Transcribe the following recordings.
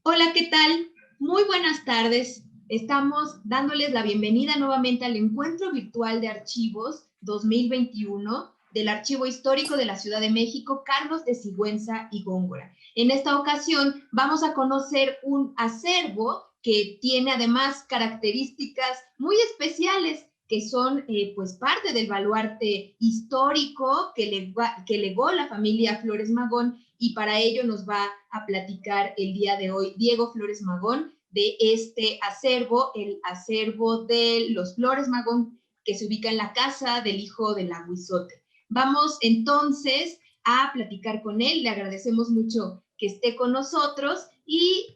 Hola, ¿qué tal? Muy buenas tardes. Estamos dándoles la bienvenida nuevamente al Encuentro Virtual de Archivos 2021 del Archivo Histórico de la Ciudad de México, Carlos de Sigüenza y Góngora. En esta ocasión vamos a conocer un acervo que tiene además características muy especiales que son pues parte del baluarte histórico que legó la familia Flores Magón, y para ello nos va a platicar el día de hoy Diego Flores Magón de este acervo, el acervo de los Flores Magón, que se ubica en la casa del hijo del Aguizote. Vamos entonces a platicar con él, le agradecemos mucho que esté con nosotros y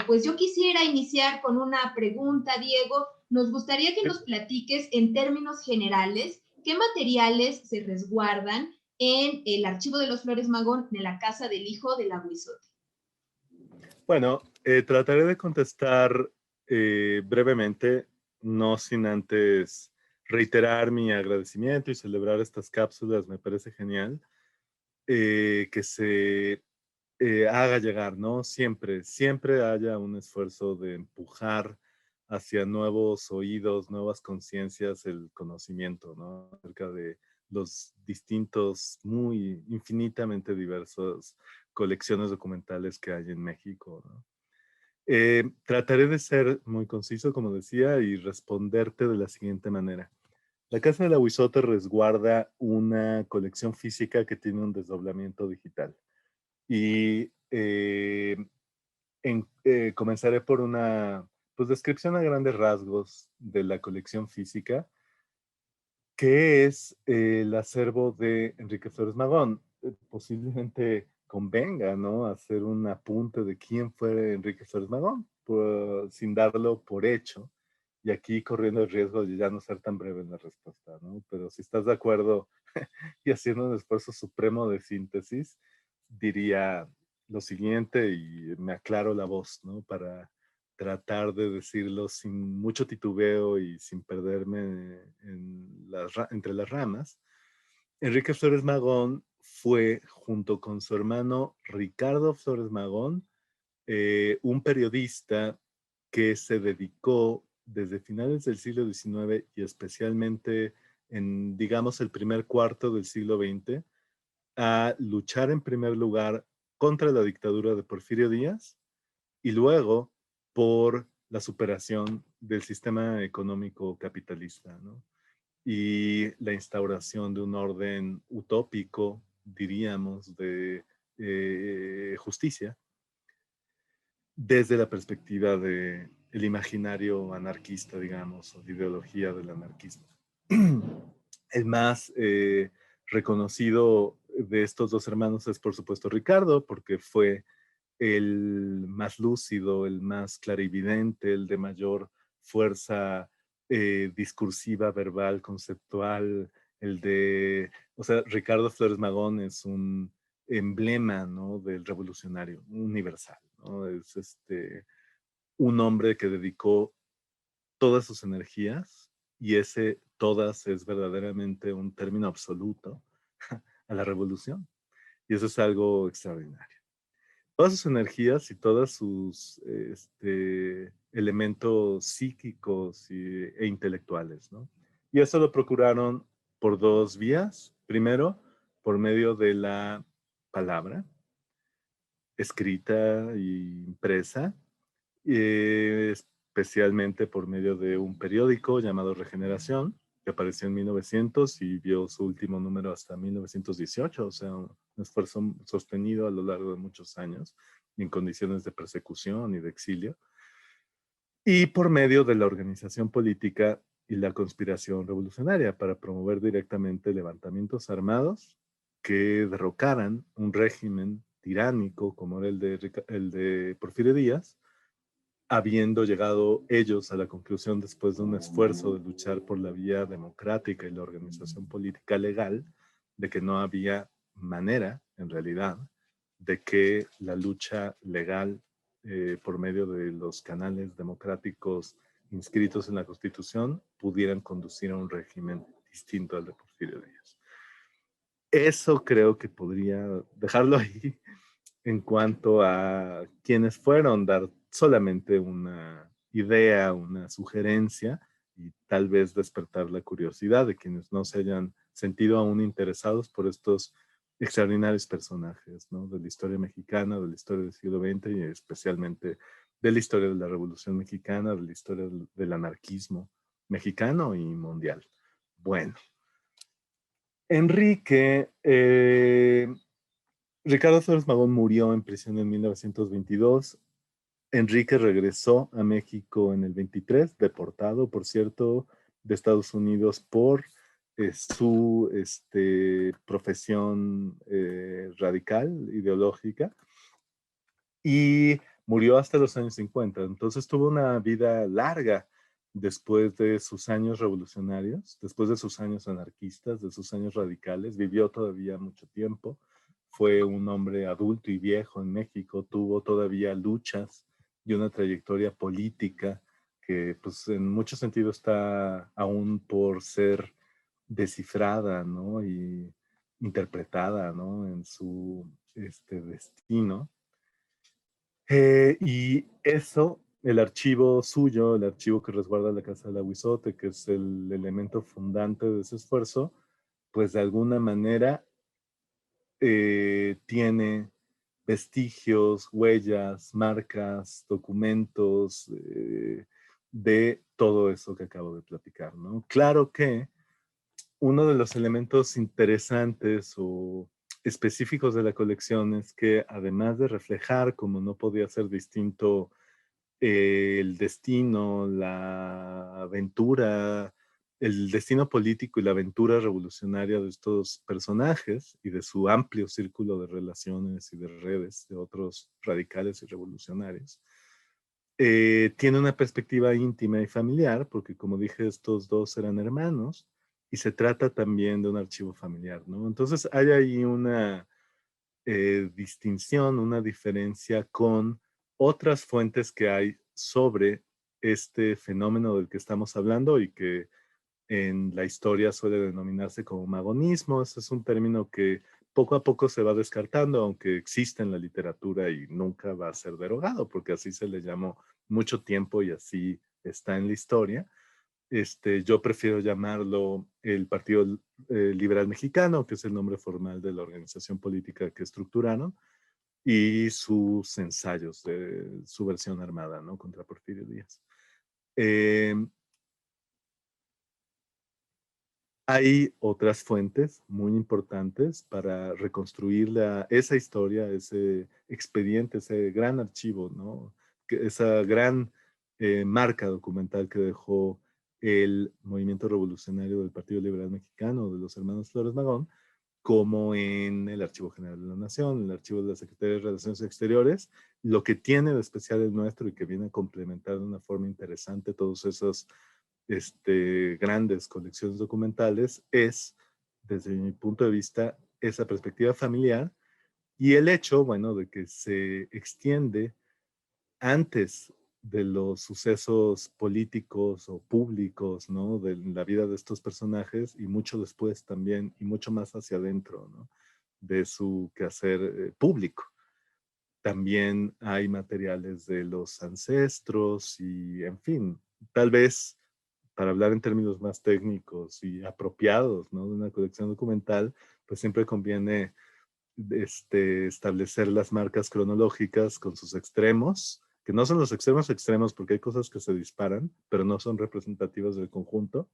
pues yo quisiera iniciar con una pregunta, Diego. Nos gustaría que nos platiques en términos generales qué materiales se resguardan en el archivo de los Flores Magón de la casa del hijo del Aguizote. Bueno, trataré de contestar brevemente, no sin antes reiterar mi agradecimiento y celebrar estas cápsulas. Me parece genial que se haga llegar, ¿no? Siempre, siempre haya un esfuerzo de empujar hacia nuevos oídos, nuevas conciencias, el conocimiento, ¿no? Acerca de los distintos, muy infinitamente diversos colecciones documentales que hay en México, ¿no? Trataré de ser muy conciso, como decía, y responderte de la siguiente manera. La Casa del Aguizote resguarda una colección física que tiene un desdoblamiento digital. Y comenzaré por una pues, descripción a grandes rasgos de la colección física, que es el acervo de Enrique Flores Magón. Posiblemente convenga, ¿no?, hacer un apunte de quién fue Enrique Flores Magón, sin darlo por hecho, y aquí corriendo el riesgo de ya no ser tan breve en la respuesta, ¿no? Pero si estás de acuerdo y haciendo un esfuerzo supremo de síntesis, diría lo siguiente y me aclaro la voz, ¿no? Para tratar de decirlo sin mucho titubeo y sin perderme entre las ramas. Enrique Flores Magón fue, junto con su hermano Ricardo Flores Magón, un periodista que se dedicó desde finales del siglo XIX y especialmente en, digamos, el primer cuarto del siglo XX, a luchar en primer lugar contra la dictadura de Porfirio Díaz y luego por la superación del sistema económico capitalista, ¿no? Y la instauración de un orden utópico, diríamos, de justicia, desde la perspectiva del imaginario anarquista, digamos, o de ideología del anarquismo. El más reconocido de estos dos hermanos es, por supuesto, Ricardo, porque fue el más lúcido, el más clarividente, el de mayor fuerza discursiva, verbal, conceptual, o sea, Ricardo Flores Magón es un emblema, ¿no?, del revolucionario universal, ¿no? Es un hombre que dedicó todas sus energías, y ese todas es verdaderamente un término absoluto, a la revolución. Y eso es algo extraordinario. Todas sus energías y todos sus elementos psíquicos e intelectuales, ¿no? Y eso lo procuraron por dos vías. Primero, por medio de la palabra, escrita e impresa, especialmente por medio de un periódico llamado Regeneración, que apareció en 1900 y vio su último número hasta 1918, o sea, un esfuerzo sostenido a lo largo de muchos años, en condiciones de persecución y de exilio, y por medio de la organización política y la conspiración revolucionaria para promover directamente levantamientos armados que derrocaran un régimen tiránico como era el de Porfirio Díaz, habiendo llegado ellos a la conclusión, después de un esfuerzo de luchar por la vía democrática y la organización política legal, de que no había manera, en realidad, de que la lucha legal por medio de los canales democráticos inscritos en la Constitución pudieran conducir a un régimen distinto al de Porfirio Díaz. Eso creo que podría dejarlo ahí en cuanto a quiénes fueron, dar solamente una idea, una sugerencia y tal vez despertar la curiosidad de quienes no se hayan sentido aún interesados por estos extraordinarios personajes, ¿no? De la historia mexicana, de la historia del siglo XX y especialmente de la historia de la Revolución Mexicana, de la historia del anarquismo mexicano y mundial. Bueno, Enrique, Ricardo Flores Magón murió en prisión en 1922. Enrique regresó a México en el 23, deportado, por cierto, de Estados Unidos por su profesión radical, ideológica, y murió hasta los años 50. Entonces tuvo una vida larga después de sus años revolucionarios, después de sus años anarquistas, de sus años radicales. Vivió todavía mucho tiempo. Fue un hombre adulto y viejo en México. Tuvo todavía luchas y una trayectoria política que pues en muchos sentidos está aún por ser descifrada, ¿no? Y interpretada, ¿no? En su destino. Y eso, el archivo suyo, el archivo que resguarda la Casa del Aguizote, que es el elemento fundante de ese esfuerzo, pues de alguna manera tiene vestigios, huellas, marcas, documentos de todo eso que acabo de platicar, ¿no? Claro que uno de los elementos interesantes o específicos de la colección es que además de reflejar, como no podía ser distinto, el destino, la aventura, el destino político y la aventura revolucionaria de estos personajes y de su amplio círculo de relaciones y de redes de otros radicales y revolucionarios, tiene una perspectiva íntima y familiar, porque como dije, estos dos eran hermanos, y se trata también de un archivo familiar, ¿no? Entonces hay ahí una distinción, una diferencia con otras fuentes que hay sobre este fenómeno del que estamos hablando y que en la historia suele denominarse como magonismo. Ese es un término que poco a poco se va descartando, aunque existe en la literatura y nunca va a ser derogado, porque así se le llamó mucho tiempo y así está en la historia. Yo prefiero llamarlo el Partido Liberal Mexicano, que es el nombre formal de la organización política que estructuraron, y sus ensayos de su versión armada, ¿no? Contra Porfirio Díaz. Eh, Hay otras fuentes muy importantes para reconstruir esa historia, ese expediente, ese gran archivo, ¿no? Esa gran marca documental que dejó el movimiento revolucionario del Partido Liberal Mexicano, de los hermanos Flores Magón, como en el Archivo General de la Nación, el Archivo de la Secretaría de Relaciones Exteriores. Lo que tiene de especial el nuestro y que viene a complementar de una forma interesante todos esos grandes colecciones documentales es, desde mi punto de vista, esa perspectiva familiar y el hecho, bueno, de que se extiende antes de los sucesos políticos o públicos, ¿no? De la vida de estos personajes y mucho después también y mucho más hacia adentro, ¿no? De su quehacer público. También hay materiales de los ancestros y, en fin, tal vez para hablar en términos más técnicos y apropiados, ¿no? De una colección documental, pues siempre conviene establecer las marcas cronológicas con sus extremos, que no son los extremos extremos porque hay cosas que se disparan, pero no son representativas del conjunto.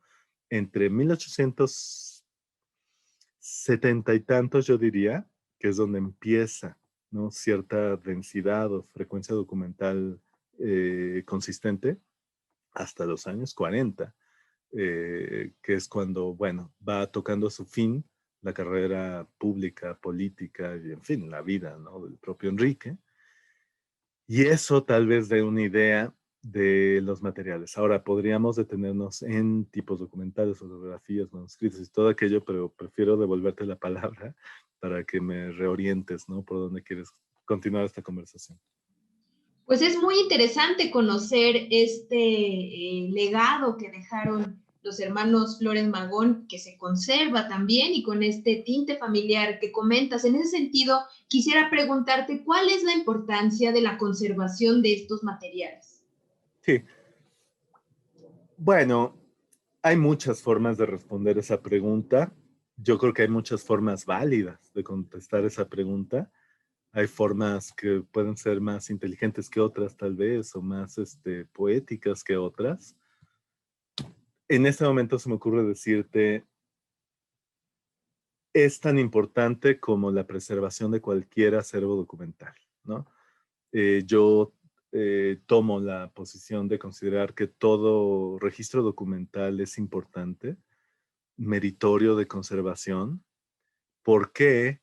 Entre 1870 y tantos, yo diría, que es donde empieza, ¿no? Cierta densidad o frecuencia documental consistente, hasta los años 40, que es cuando, bueno, va tocando su fin la carrera pública, política y, en fin, la vida, ¿no? Del propio Enrique. Y eso tal vez dé una idea de los materiales. Ahora, podríamos detenernos en tipos documentales, fotografías, manuscritos y todo aquello, pero prefiero devolverte la palabra para que me reorientes, ¿no? Por dónde quieres continuar esta conversación. Pues es muy interesante conocer este legado que dejaron los hermanos Flores Magón, que se conserva también y con este tinte familiar que comentas. En ese sentido, quisiera preguntarte, ¿cuál es la importancia de la conservación de estos materiales? Sí, bueno, hay muchas formas de responder esa pregunta. Yo creo que hay muchas formas válidas de contestar esa pregunta. Hay formas que pueden ser más inteligentes que otras, tal vez, o más poéticas que otras. En este momento se me ocurre decirte, es tan importante como la preservación de cualquier acervo documental, ¿no? Yo tomo la posición de considerar que todo registro documental es importante, meritorio de conservación. ¿Por qué?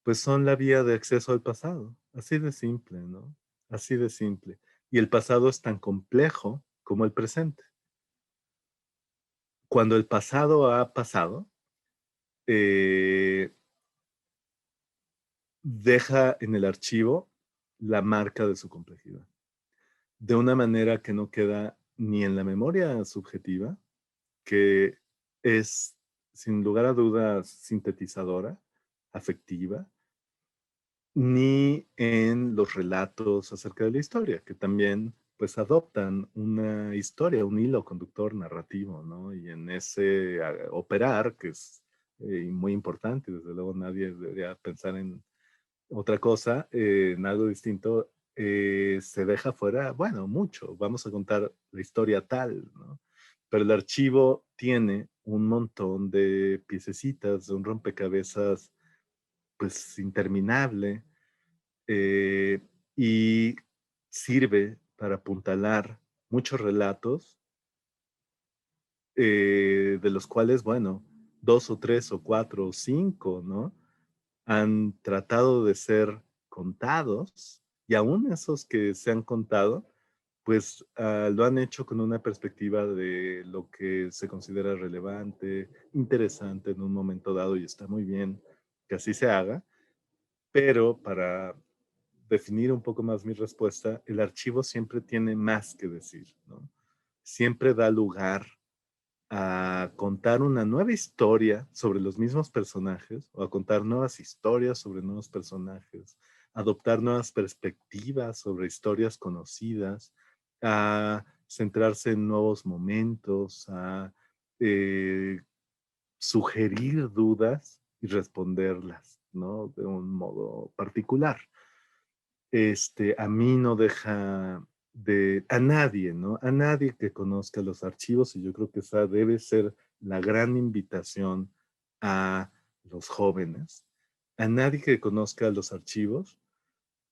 Pues son la vía de acceso al pasado. Así de simple, ¿no? Así de simple. Y el pasado es tan complejo como el presente. Cuando el pasado ha pasado, eh, deja en el archivo la marca de su complejidad. De una manera que no queda ni en la memoria subjetiva, que es sin lugar a dudas sintetizadora, afectiva, ni en los relatos acerca de la historia, que también pues adoptan una historia, un hilo conductor narrativo, ¿no? Y en ese operar, que es muy importante, desde luego nadie debería pensar en otra cosa, en algo distinto, se deja fuera, bueno, mucho, vamos a contar la historia tal, ¿no? Pero el archivo tiene un montón de piececitas, de un rompecabezas pues interminable, eh, y sirve para apuntalar muchos relatos, de los cuales, bueno, dos o tres o cuatro o cinco, ¿no? Han tratado de ser contados, y aún esos que se han contado, pues lo han hecho con una perspectiva de lo que se considera relevante, interesante en un momento dado, y está muy bien que así se haga, pero para definir un poco más mi respuesta, el archivo siempre tiene más que decir, ¿no? Siempre da lugar a contar una nueva historia sobre los mismos personajes, o a contar nuevas historias sobre nuevos personajes, adoptar nuevas perspectivas sobre historias conocidas, a centrarse en nuevos momentos, a eh, sugerir dudas y responderlas, ¿no? De un modo particular. A mí no deja a nadie, ¿no? A nadie que conozca los archivos, y yo creo que esa debe ser la gran invitación a los jóvenes. A nadie que conozca los archivos,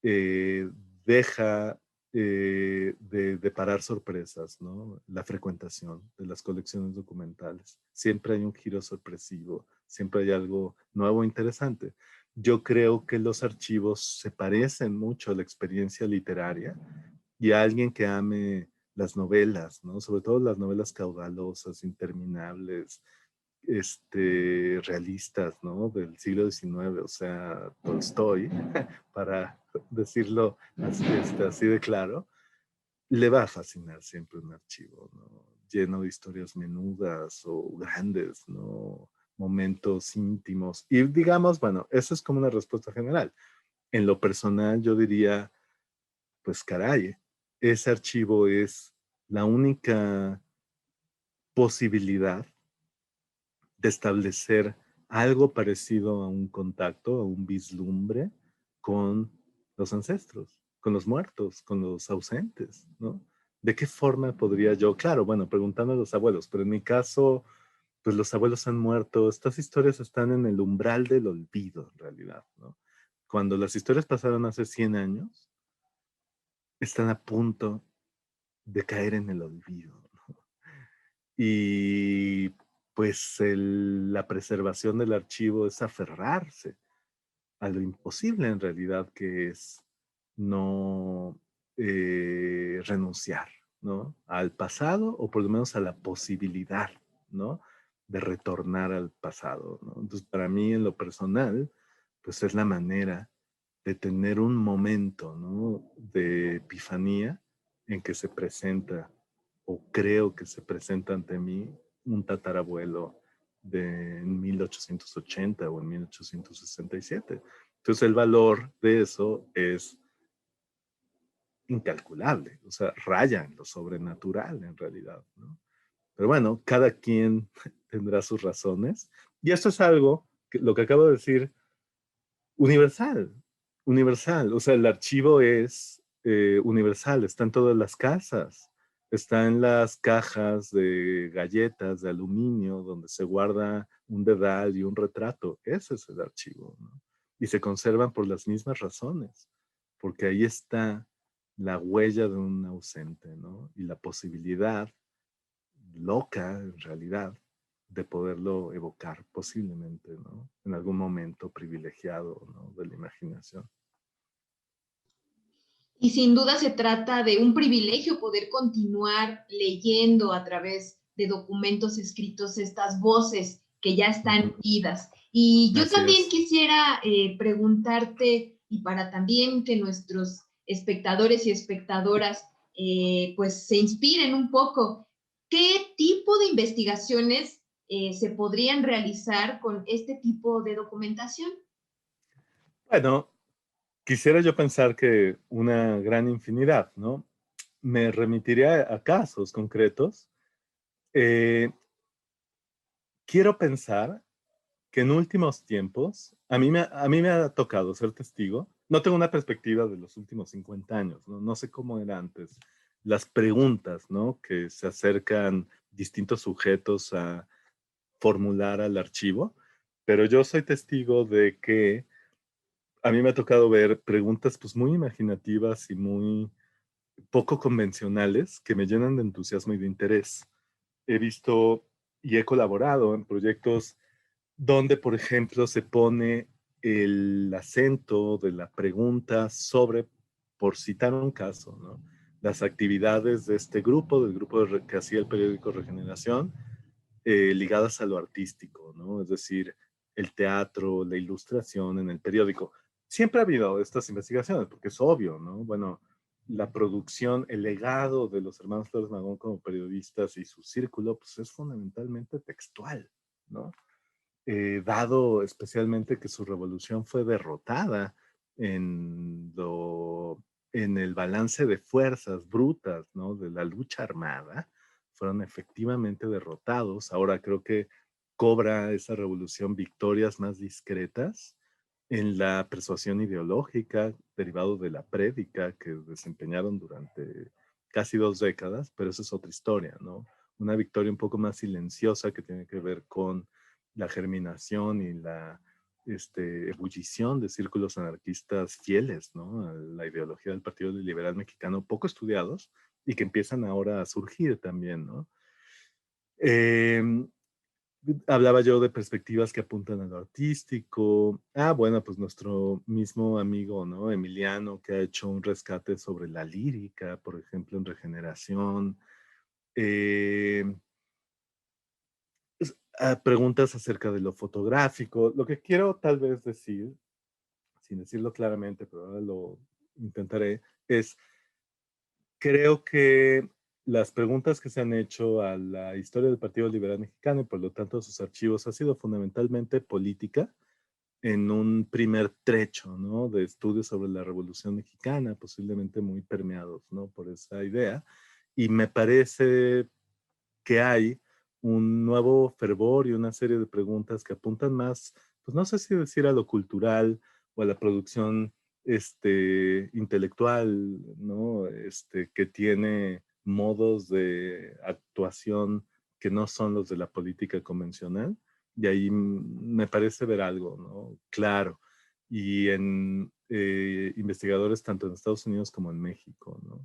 eh, deja de parar sorpresas, ¿no? La frecuentación de las colecciones documentales. Siempre hay un giro sorpresivo, siempre hay algo nuevo e interesante. Yo creo que los archivos se parecen mucho a la experiencia literaria, y a alguien que ame las novelas, ¿no? Sobre todo las novelas caudalosas, interminables, realistas, ¿no? Del siglo XIX, o sea, Tolstoy, para decirlo así, así de claro, le va a fascinar siempre un archivo, ¿no? Lleno de historias menudas o grandes, ¿no? Momentos íntimos. Y digamos, bueno, esa es como una respuesta general. En lo personal, yo diría, pues caray, ese archivo es la única posibilidad de establecer algo parecido a un contacto, a un vislumbre con los ancestros, con los muertos, con los ausentes, ¿no? ¿De qué forma podría yo? Claro, bueno, preguntando a los abuelos, pero en mi caso, pues los abuelos han muerto, estas historias están en el umbral del olvido, en realidad, ¿no? Cuando las historias pasaron hace 100 años, están a punto de caer en el olvido, ¿no? Y pues la preservación del archivo es aferrarse a lo imposible en realidad, que es no renunciar, ¿no? Al pasado, o por lo menos a la posibilidad, ¿no? De retornar al pasado, ¿no? Entonces, para mí en lo personal, pues es la manera de tener un momento, ¿no? De epifanía en que se presenta, o creo que se presenta ante mí, un tatarabuelo de 1880 o en 1867. Entonces el valor de eso es incalculable, o sea, raya en lo sobrenatural en realidad, ¿no? Pero bueno, cada quien tendrá sus razones. Y esto es algo, que, lo que acabo de decir, universal, universal. O sea, el archivo es universal, está en todas las casas, está en las cajas de galletas de aluminio donde se guarda un dedal y un retrato. Ese es el archivo, ¿no? Y se conservan por las mismas razones, porque ahí está la huella de un ausente, ¿no? Y la posibilidad loca, en realidad, de poderlo evocar posiblemente, ¿no? En algún momento privilegiado, ¿no? De la imaginación. Y sin duda se trata de un privilegio poder continuar leyendo a través de documentos escritos estas voces que ya están unidas. Y yo Así también es. quisiera preguntarte, y para también que nuestros espectadores y espectadoras pues se inspiren un poco, ¿qué tipo de investigaciones se podrían realizar con este tipo de documentación? Bueno, quisiera yo pensar que una gran infinidad, ¿no? Me remitiría a casos concretos. Eh, quiero pensar que en últimos tiempos, a mí me ha tocado ser testigo, no tengo una perspectiva de los últimos 50 años, ¿no? No sé cómo era antes, las preguntas, ¿no? Que se acercan distintos sujetos a formular al archivo, pero yo soy testigo de que a mí me ha tocado ver preguntas pues muy imaginativas y muy poco convencionales que me llenan de entusiasmo y de interés. He visto y he colaborado en proyectos donde, por ejemplo, se pone el acento de la pregunta sobre, por citar un caso, ¿no? Las actividades de este grupo, del grupo que hacía el periódico Regeneración, ligadas a lo artístico, ¿no? Es decir, el teatro, la ilustración en el periódico. Siempre ha habido estas investigaciones, porque es obvio, ¿no? Bueno, la producción, el legado de los hermanos Flores Magón como periodistas y su círculo, pues es fundamentalmente textual, ¿no? Dado especialmente que su revolución fue derrotada en, lo, en el balance de fuerzas brutas, ¿no? De la lucha armada, fueron efectivamente derrotados. Ahora creo que cobra esa revolución victorias más discretas en la persuasión ideológica derivado de la prédica que desempeñaron durante casi 2 décadas, pero esa es otra historia, ¿no? Una victoria un poco más silenciosa que tiene que ver con la germinación y la ebullición de círculos anarquistas fieles, ¿no? A la ideología del Partido Liberal Mexicano, poco estudiados y que empiezan ahora a surgir también, ¿no? Eh, hablaba yo de perspectivas que apuntan a lo artístico. Ah, bueno, pues nuestro mismo amigo, ¿no? Emiliano, que ha hecho un rescate sobre la lírica, por ejemplo, en Regeneración. Eh, preguntas acerca de lo fotográfico. Lo que quiero tal vez decir, sin decirlo claramente, pero ahora lo intentaré, es, creo que las preguntas que se han hecho a la historia del Partido Liberal Mexicano y por lo tanto a sus archivos ha sido fundamentalmente política en un primer trecho, ¿no? De estudios sobre la Revolución Mexicana, posiblemente muy permeados, ¿no? Por esa idea. Y me parece que hay un nuevo fervor y una serie de preguntas que apuntan más, pues no sé si decir a lo cultural o a la producción intelectual, ¿no? Que tiene modos de actuación que no son los de la política convencional. Y ahí me parece ver algo, ¿no? Claro. Y en investigadores tanto en Estados Unidos como en México, ¿no?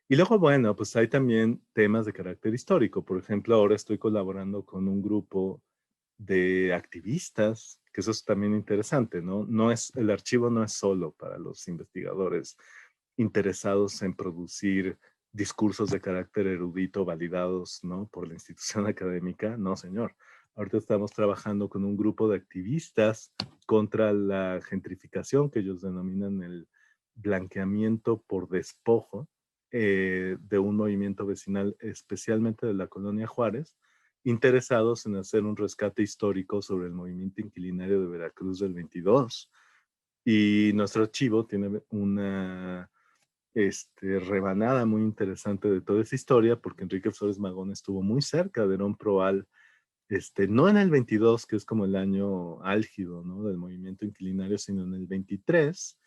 Y luego, bueno, pues hay también temas de carácter histórico. Por ejemplo, ahora estoy colaborando con un grupo de activistas, que eso es también interesante, ¿no? No es, el archivo no es solo para los investigadores interesados en producir discursos de carácter erudito validados, ¿no? Por la institución académica. No, señor. Ahorita estamos trabajando con un grupo de activistas contra la gentrificación, que ellos denominan el blanqueamiento por despojo de un movimiento vecinal, especialmente de la colonia Juárez, interesados en hacer un rescate histórico sobre el movimiento inquilinario de Veracruz del 22. Y nuestro archivo tiene una rebanada muy interesante de toda esa historia, porque Enrique Flores Magón estuvo muy cerca de Herón Proal, no en el 22, que es como el año álgido, ¿no?, del movimiento inquilinario, sino en el 23,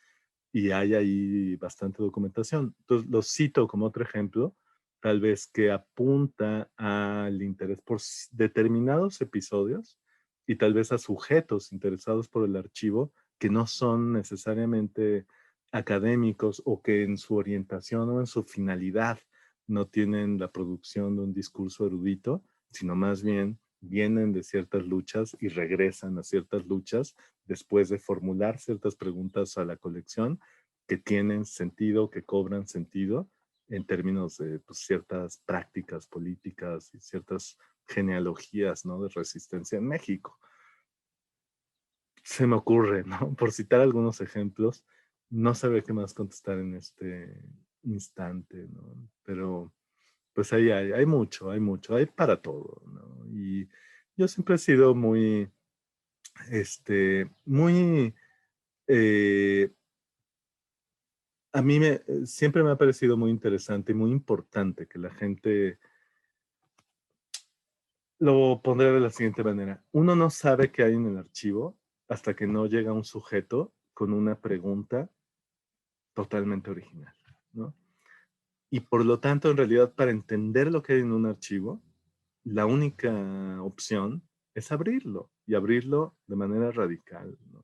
y hay ahí bastante documentación. Entonces, lo cito como otro ejemplo, tal vez que apunta al interés por determinados episodios y tal vez a sujetos interesados por el archivo que no son necesariamente académicos o que en su orientación o en su finalidad no tienen la producción de un discurso erudito, sino más bien vienen de ciertas luchas y regresan a ciertas luchas después de formular ciertas preguntas a la colección que tienen sentido, que cobran sentido en términos de pues, ciertas prácticas políticas y ciertas genealogías, ¿no?, de resistencia en México. Se me ocurre, ¿no? Por citar algunos ejemplos, no sabré qué más contestar en este instante, ¿no? Pero pues ahí hay mucho, hay para todo, ¿no? Y yo siempre he sido muy, muy, eh, a mí siempre me ha parecido muy interesante y muy importante que la gente lo pondré de la siguiente manera. Uno no sabe qué hay en el archivo hasta que no llega un sujeto con una pregunta totalmente original, ¿no? Y por lo tanto, en realidad, para entender lo que hay en un archivo, la única opción es abrirlo y abrirlo de manera radical, ¿no?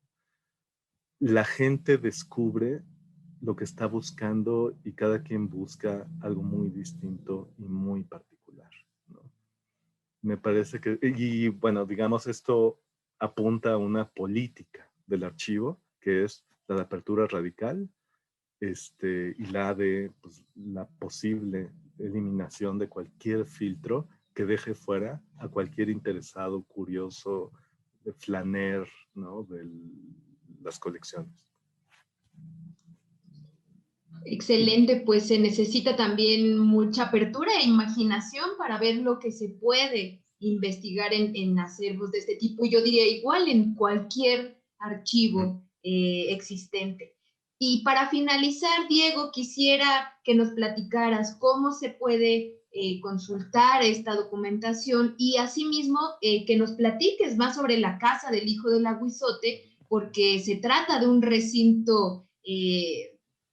La gente descubre lo que está buscando y cada quien busca algo muy distinto y muy particular, ¿no? Me parece que, y bueno, digamos, esto apunta a una política del archivo, que es la de apertura radical, y la de pues, la posible eliminación de cualquier filtro que deje fuera a cualquier interesado, curioso, de flaner, ¿no?, de las colecciones. Excelente, pues se necesita también mucha apertura e imaginación para ver lo que se puede investigar en acervos de este tipo. Y yo diría igual en cualquier archivo existente. Y para finalizar, Diego, quisiera que nos platicaras cómo se puede consultar esta documentación y asimismo que nos platiques más sobre la Casa del Hijo del Aguizote, porque se trata de un recinto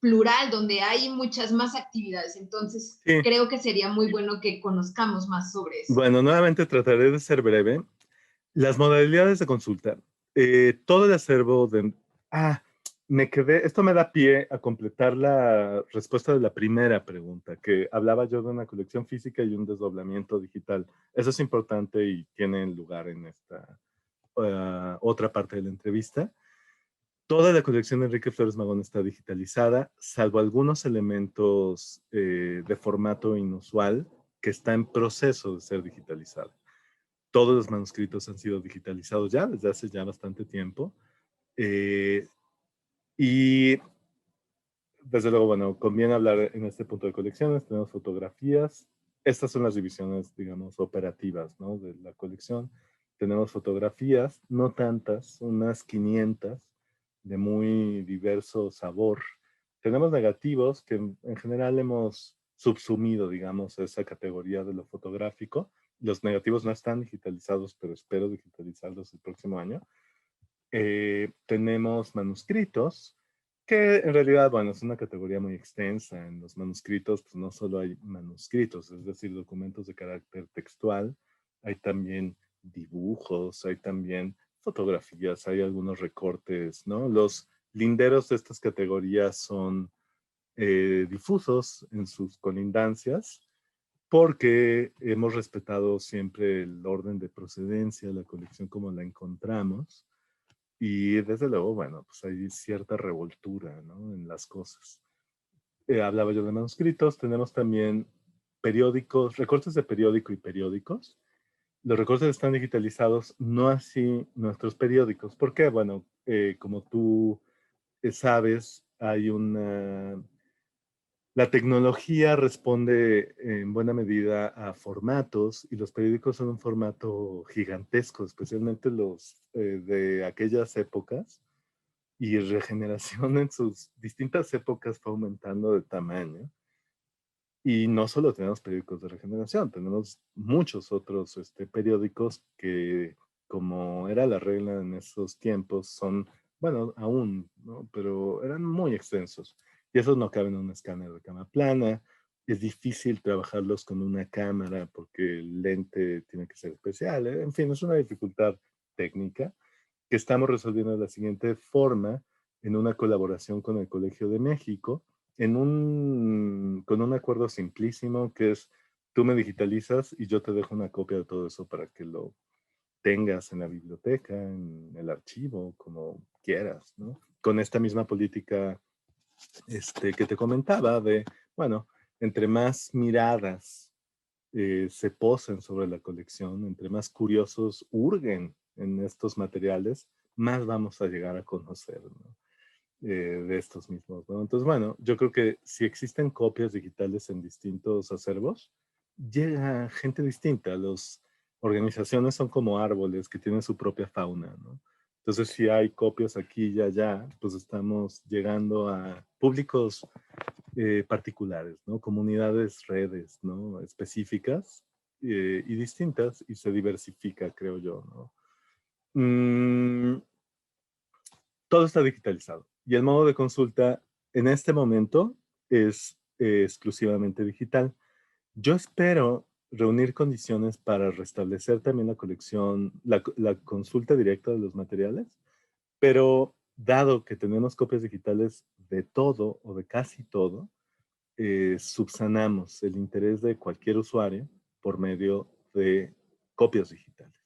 plural, donde hay muchas más actividades. Entonces, Sí. creo que sería muy bueno que conozcamos más sobre eso. Bueno, nuevamente trataré de ser breve. Las modalidades de consulta. Todo el acervo de... esto me da pie a completar la respuesta de la primera pregunta, que hablaba yo de una colección física y un desdoblamiento digital. Eso es importante y tiene lugar en esta otra parte de la entrevista. Toda la colección de Enrique Flores Magón está digitalizada, salvo algunos elementos de formato inusual que está en proceso de ser digitalizado. Todos los manuscritos han sido digitalizados ya desde hace ya bastante tiempo. Y desde luego, bueno, conviene hablar en este punto de colecciones. Tenemos fotografías. Estas son las divisiones, digamos, operativas, ¿no?, de la colección. Tenemos fotografías, no tantas, unas 500, de muy diverso sabor. Tenemos negativos que en general hemos subsumido, digamos, esa categoría de lo fotográfico. Los negativos no están digitalizados, pero espero digitalizarlos el próximo año. Tenemos manuscritos, que en realidad, bueno, es una categoría muy extensa. En los manuscritos, pues no solo hay manuscritos, es decir, documentos de carácter textual, hay también dibujos, hay también fotografías, hay algunos recortes, ¿no? Los linderos de estas categorías son difusos en sus colindancias, porque hemos respetado siempre el orden de procedencia de la colección como la encontramos. Y desde luego, bueno, pues hay cierta revoltura, ¿no?, en las cosas. Hablaba yo de manuscritos, tenemos también periódicos, recortes de periódico y periódicos. Los recortes están digitalizados, no así nuestros periódicos. ¿Por qué? Bueno, como tú sabes, hay una... La tecnología responde en buena medida a formatos y los periódicos son un formato gigantesco, especialmente los de aquellas épocas, y Regeneración en sus distintas épocas fue aumentando de tamaño. Y no solo tenemos periódicos de Regeneración, tenemos muchos otros periódicos que, como era la regla en esos tiempos, son, bueno, aún, ¿no? Pero eran muy extensos. Y esos no caben en un escáner de cama plana. Es difícil trabajarlos con una cámara porque el lente tiene que ser especial. En fin, es una dificultad técnica que estamos resolviendo de la siguiente forma en una colaboración con el Colegio de México con un acuerdo simplísimo que es tú me digitalizas y yo te dejo una copia de todo eso para que lo tengas en la biblioteca, en el archivo, como quieras, ¿no? Con esta misma política que te comentaba de, bueno, entre más miradas se posen sobre la colección, entre más curiosos hurguen en estos materiales, más vamos a llegar a conocer, ¿no? De estos mismos, ¿no? Entonces, bueno, yo creo que si existen copias digitales en distintos acervos, llega gente distinta. Las organizaciones son como árboles que tienen su propia fauna, ¿no? Entonces, si hay copias aquí y allá, pues estamos llegando a públicos particulares, ¿no? Comunidades, redes, ¿no? Específicas y distintas y se diversifica, creo yo, ¿no? Todo está digitalizado y el modo de consulta en este momento es exclusivamente digital. Yo espero reunir condiciones para restablecer también la colección, la consulta directa de los materiales, pero dado que tenemos copias digitales de todo o de casi todo, subsanamos el interés de cualquier usuario por medio de copias digitales.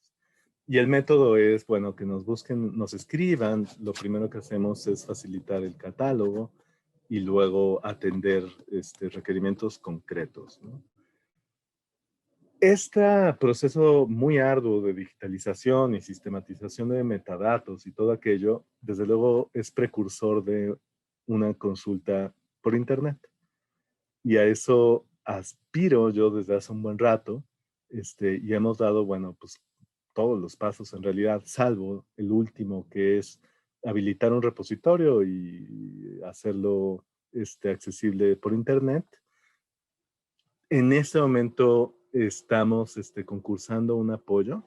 Y el método es, bueno, que nos busquen, nos escriban. Lo primero que hacemos es facilitar el catálogo y luego atender requerimientos concretos, ¿no? Este proceso muy arduo de digitalización y sistematización de metadatos y todo aquello, desde luego es precursor de una consulta por Internet. Y a eso aspiro yo desde hace un buen rato, y hemos dado, bueno, pues todos los pasos en realidad, salvo el último que es habilitar un repositorio y hacerlo accesible por Internet. En este momento estamos concursando un apoyo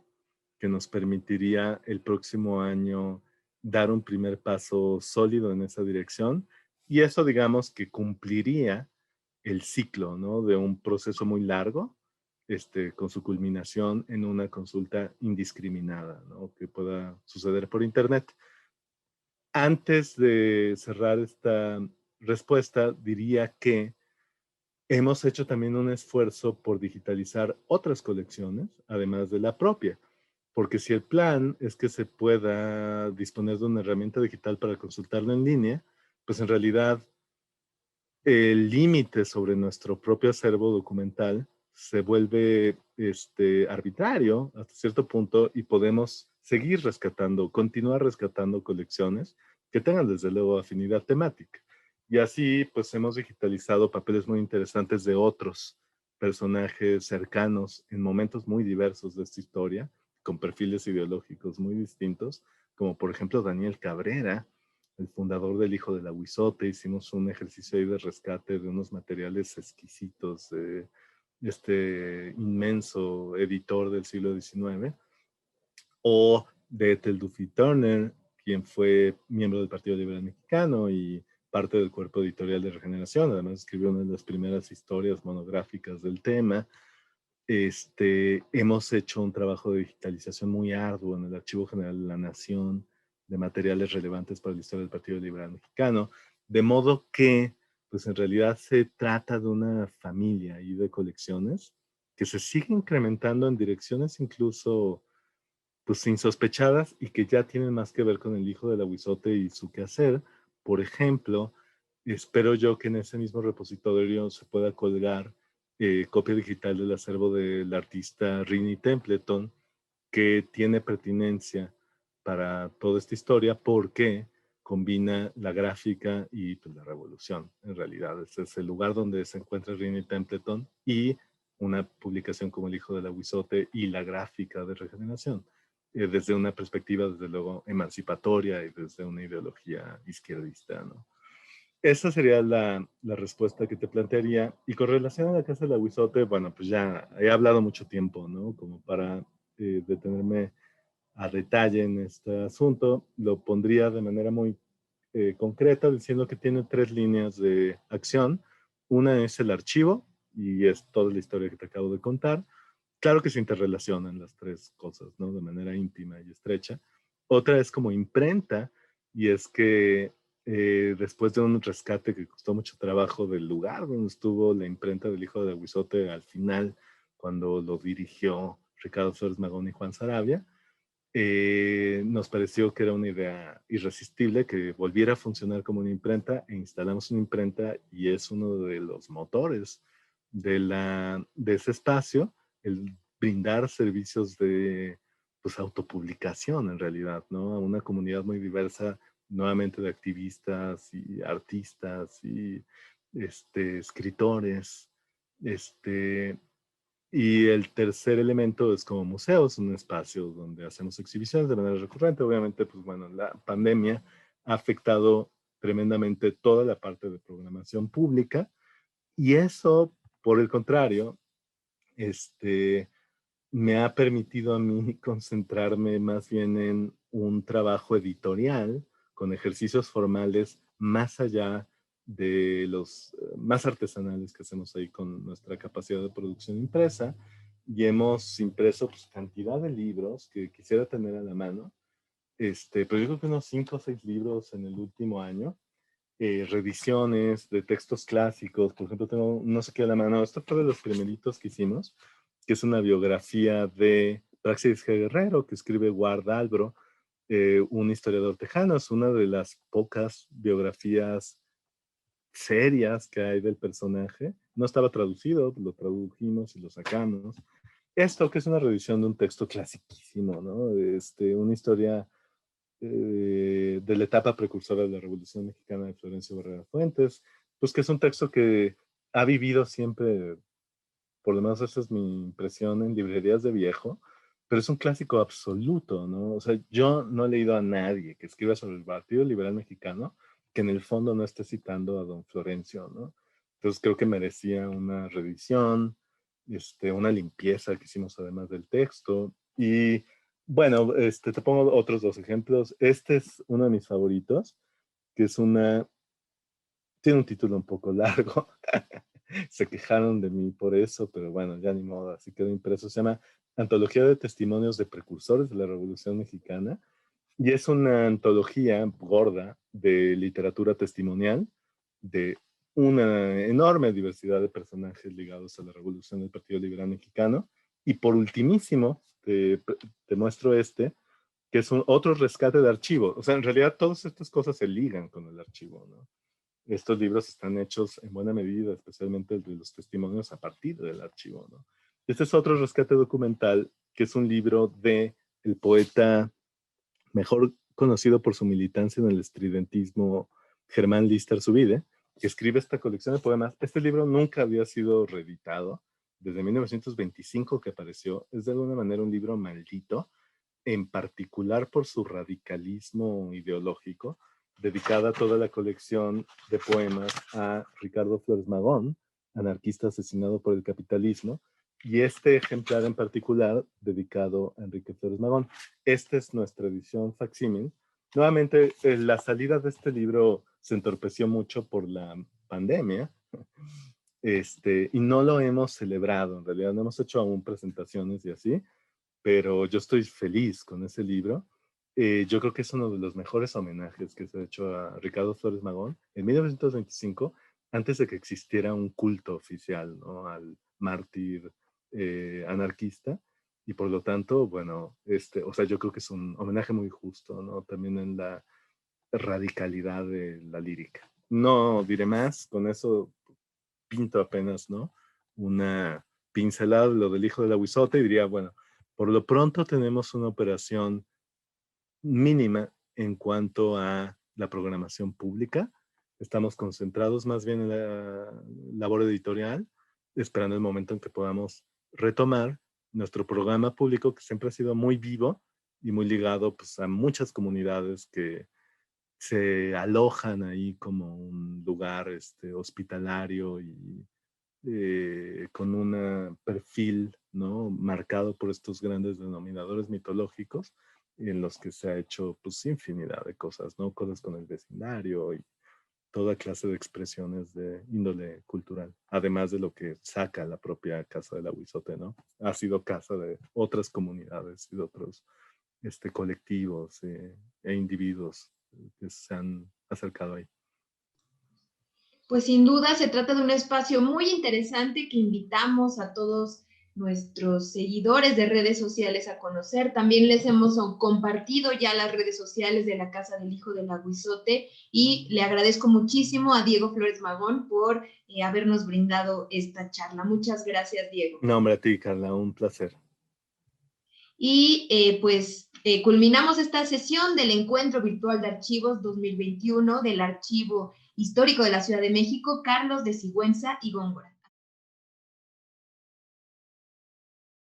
que nos permitiría el próximo año dar un primer paso sólido en esa dirección y eso digamos que cumpliría el ciclo, ¿no? De un proceso muy largo, con su culminación en una consulta indiscriminada, ¿no? Que pueda suceder por Internet. Antes de cerrar esta respuesta, diría que hemos hecho también un esfuerzo por digitalizar otras colecciones, además de la propia, porque si el plan es que se pueda disponer de una herramienta digital para consultarla en línea, pues en realidad el límite sobre nuestro propio acervo documental se vuelve arbitrario hasta cierto punto y podemos seguir rescatando, continuar rescatando colecciones que tengan desde luego afinidad temática. Y así pues hemos digitalizado papeles muy interesantes de otros personajes cercanos en momentos muy diversos de esta historia, con perfiles ideológicos muy distintos, como por ejemplo Daniel Cabrera, el fundador del Hijo del Aguizote. Hicimos un ejercicio ahí de rescate de unos materiales exquisitos de este inmenso editor del siglo XIX, o de Ethel Duffy Turner, quien fue miembro del Partido Liberal Mexicano y parte del cuerpo editorial de Regeneración. Además escribió una de las primeras historias monográficas del tema. Hemos hecho un trabajo de digitalización muy arduo en el Archivo General de la Nación de materiales relevantes para la historia del Partido Liberal Mexicano, de modo que, pues en realidad se trata de una familia y de colecciones que se sigue incrementando en direcciones incluso pues insospechadas y que ya tienen más que ver con el Hijo del Aguizote y su quehacer. Por ejemplo, espero yo que en ese mismo repositorio se pueda colgar copia digital del acervo del artista Rini Templeton, que tiene pertinencia para toda esta historia porque combina la gráfica y pues, la revolución, en realidad. Este es el lugar donde se encuentra Rini Templeton y una publicación como El Hijo del Aguizote y la gráfica de regeneración, desde una perspectiva, desde luego, emancipatoria y desde una ideología izquierdista, ¿no? Esa sería la respuesta que te plantearía. Y con relación a la Casa del Aguizote, bueno, pues ya he hablado mucho tiempo, ¿no? Como para detenerme a detalle en este asunto, lo pondría de manera muy concreta, diciendo que tiene 3 líneas de acción. Una es el archivo, y es toda la historia que te acabo de contar. Claro que se interrelacionan las 3 cosas, ¿no? De manera íntima y estrecha. Otra es como imprenta, y es que después de un rescate que costó mucho trabajo del lugar donde estuvo la imprenta del Hijo de Aguizote, al final, cuando lo dirigió Ricardo Flores Magón y Juan Sarabia, nos pareció que era una idea irresistible que volviera a funcionar como una imprenta, e instalamos una imprenta, y es uno de los motores de ese espacio, el brindar servicios de pues, autopublicación en realidad, ¿no? A una comunidad muy diversa, nuevamente de activistas y artistas y escritores, y el tercer elemento es como museos, un espacio donde hacemos exhibiciones de manera recurrente. Obviamente, pues bueno, la pandemia ha afectado tremendamente toda la parte de programación pública, y eso, por el contrario, me ha permitido a mí concentrarme más bien en un trabajo editorial con ejercicios formales más allá de los más artesanales que hacemos ahí con nuestra capacidad de producción impresa, y hemos impreso pues, cantidad de libros que quisiera tener a la mano, pero yo creo que unos 5 o 6 libros en el último año, revisiones de textos clásicos. Por ejemplo, tengo no sé qué a la mano, esto fue de los primeritos que hicimos, que es una biografía de Praxedis G. Guerrero, que escribe Ward Albro, un historiador tejano. Es una de las pocas biografías serias que hay del personaje. No estaba traducido, lo tradujimos y lo sacamos. Esto que es una revisión de un texto clasiquísimo, ¿no? Una historia de la etapa precursora de la Revolución Mexicana de Florencio Barrera Fuentes, pues que es un texto que ha vivido siempre, por lo menos esa es mi impresión, en librerías de viejo, pero es un clásico absoluto, ¿no? O sea, yo no he leído a nadie que escriba sobre el Partido Liberal Mexicano que en el fondo no esté citando a don Florencio, ¿no? Entonces creo que merecía una revisión, una limpieza que hicimos además del texto. Y bueno, te pongo otros 2 ejemplos. Este es uno de mis favoritos, que es tiene un título un poco largo. Se quejaron de mí por eso, pero bueno, ya ni modo, así quedó impreso. Se llama Antología de Testimonios de Precursores de la Revolución Mexicana, y es una antología gorda de literatura testimonial de una enorme diversidad de personajes ligados a la revolución del Partido Liberal Mexicano. Y por ultimísimo, te muestro que es otro rescate de archivo. O sea, en realidad todas estas cosas se ligan con el archivo, ¿no? Estos libros están hechos en buena medida, especialmente el de los testimonios, a partir del archivo, ¿no? Este es otro rescate documental, que es un libro de el poeta mejor conocido por su militancia en el estridentismo, Germán Lister Zubide, que escribe esta colección de poemas. Este libro nunca había sido reeditado desde 1925 que apareció. Es de alguna manera un libro maldito, en particular por su radicalismo ideológico, dedicada a toda la colección de poemas a Ricardo Flores Magón, anarquista asesinado por el capitalismo, y este ejemplar en particular dedicado a Enrique Flores Magón. Esta es nuestra edición facsímil. Nuevamente, la salida de este libro se entorpeció mucho por la pandemia, y no lo hemos celebrado. En realidad no hemos hecho aún presentaciones y así, pero yo estoy feliz con ese libro. Yo creo que es uno de los mejores homenajes que se ha hecho a Ricardo Flores Magón en 1925, antes de que existiera un culto oficial, ¿no? Al mártir anarquista. Y por lo tanto, bueno, o sea, yo creo que es un homenaje muy justo, ¿no? También en la radicalidad de la lírica. No diré más, con eso pinto apenas, ¿no? Una pincelada de lo del Hijo del Aguizote, y diría, bueno, por lo pronto tenemos una operación mínima en cuanto a la programación pública. Estamos concentrados más bien en la labor editorial, esperando el momento en que podamos retomar nuestro programa público, que siempre ha sido muy vivo y muy ligado pues, a muchas comunidades que se alojan ahí como un lugar hospitalario y con un perfil, ¿no?, marcado por estos grandes denominadores mitológicos en los que se ha hecho pues infinidad de cosas, ¿no? Cosas con el vecindario y toda clase de expresiones de índole cultural, además de lo que saca la propia Casa del Aguizote, ¿no? Ha sido casa de otras comunidades y de otros colectivos e individuos que se han acercado ahí. Pues sin duda se trata de un espacio muy interesante que invitamos a todos nuestros seguidores de redes sociales a conocer. También les hemos compartido ya las redes sociales de la Casa del Hijo del Aguizote y le agradezco muchísimo a Diego Flores Magón por habernos brindado esta charla. Muchas gracias, Diego. No, hombre, a ti, Carla, un placer. Y culminamos esta sesión del Encuentro Virtual de Archivos 2021 del Archivo Histórico de la Ciudad de México, Carlos de Sigüenza y Góngora.